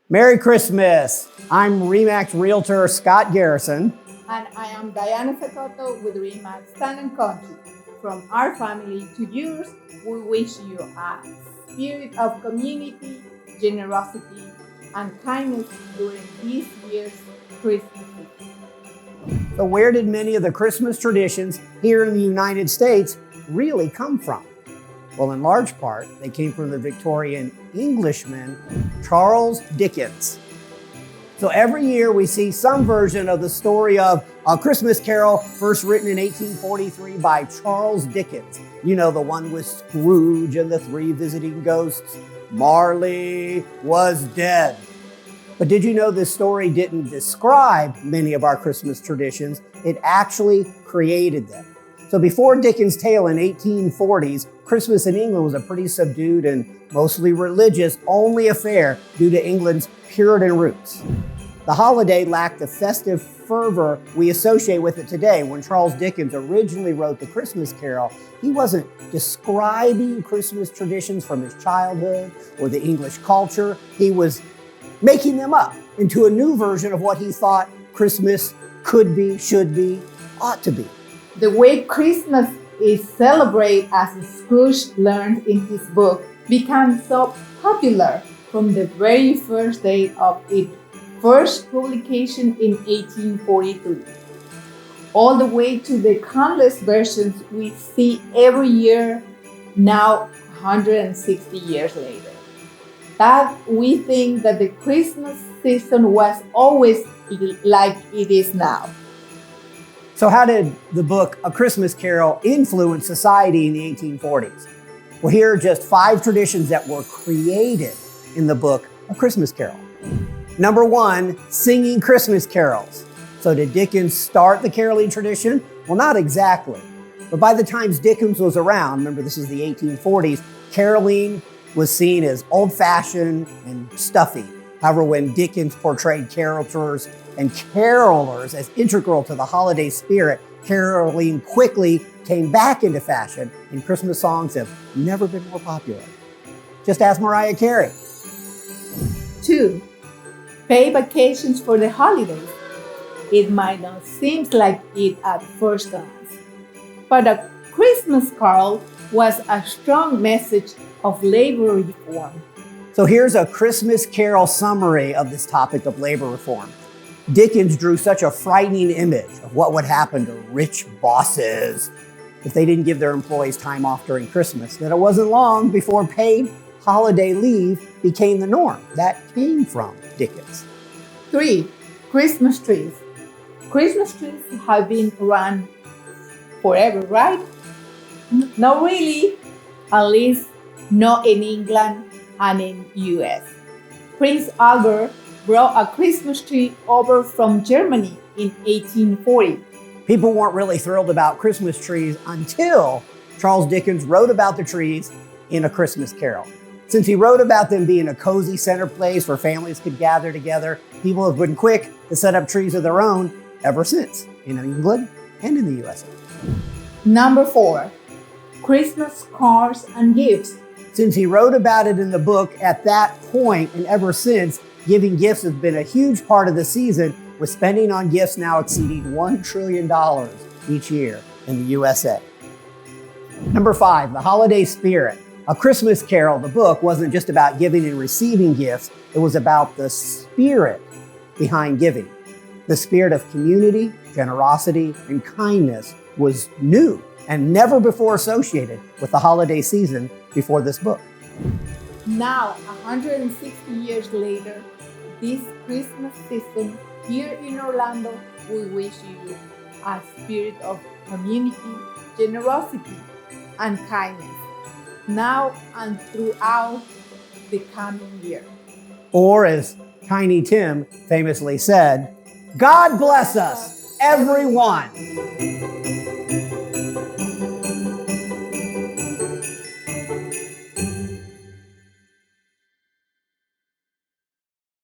Merry Christmas! I'm RE/MAX Realtor Scott Garrison. And I am Diana Sacoto with RE/MAX Town & Country. From our family to yours, we wish you a spirit of community, generosity, and kindness during this year's Christmas. So where did many of the Christmas traditions here in the United States really come from? Well, in large part, they came from the Victorian Englishman Charles Dickens. So every year we see some version of the story of A Christmas Carol, first written in 1843 by Charles Dickens. You know, the one with Scrooge and the three visiting ghosts. Marley was dead. But did you know this story didn't describe many of our Christmas traditions? It actually created them. So before Dickens' tale in 1840s, Christmas in England was a pretty subdued and mostly religious-only affair due to England's Puritan roots. The holiday lacked the festive fervor we associate with it today. When Charles Dickens originally wrote The Christmas Carol, he wasn't describing Christmas traditions from his childhood or the English culture. He was making them up into a new version of what he thought Christmas could be, should be, ought to be. The way Christmas is celebrated, as Scrooge learned in his book, became so popular from the very first day of its first publication in 1843, all the way to the countless versions we see every year now 160 years later. That we think that the Christmas season was always like it is now. So how did the book A Christmas Carol influence society in the 1840s? Well, here are just 5 traditions that were created in the book A Christmas Carol. Number 1, singing Christmas carols. So did Dickens start the caroling tradition? Well, not exactly. But by the time Dickens was around, remember this is the 1840s, caroling was seen as old-fashioned and stuffy. However, when Dickens portrayed carols and carolers as integral to the holiday spirit, caroling quickly came back into fashion, and Christmas songs have never been more popular. Just ask Mariah Carey. 2, pay vacations for the holidays. It might not seem like it at first glance, but A Christmas Carol was a strong message of labor reform. So here's a Christmas Carol summary of this topic of labor reform. Dickens drew such a frightening image of what would happen to rich bosses if they didn't give their employees time off during Christmas, that it wasn't long before paid holiday leave became the norm. That came from Dickens. 3, Christmas trees. Christmas trees have been around forever, right? Not really, at least not in England and in US. Prince Albert brought a Christmas tree over from Germany in 1840. People weren't really thrilled about Christmas trees until Charles Dickens wrote about the trees in A Christmas Carol. Since he wrote about them being a cozy center place where families could gather together, people have been quick to set up trees of their own ever since, in England and in the USA. Number 4, Christmas cards and gifts. Since he wrote about it in the book at that point and ever since, giving gifts has been a huge part of the season, with spending on gifts now exceeding $1 trillion each year in the USA. Number 5, the holiday spirit. A Christmas Carol, the book, wasn't just about giving and receiving gifts, it was about the spirit behind giving. The spirit of community, generosity, and kindness was new and never before associated with the holiday season before this book. Now, 160 years later, this Christmas season here in Orlando, we wish you a spirit of community, generosity, and kindness, now and throughout the coming year. Or as Tiny Tim famously said, God bless us, everyone.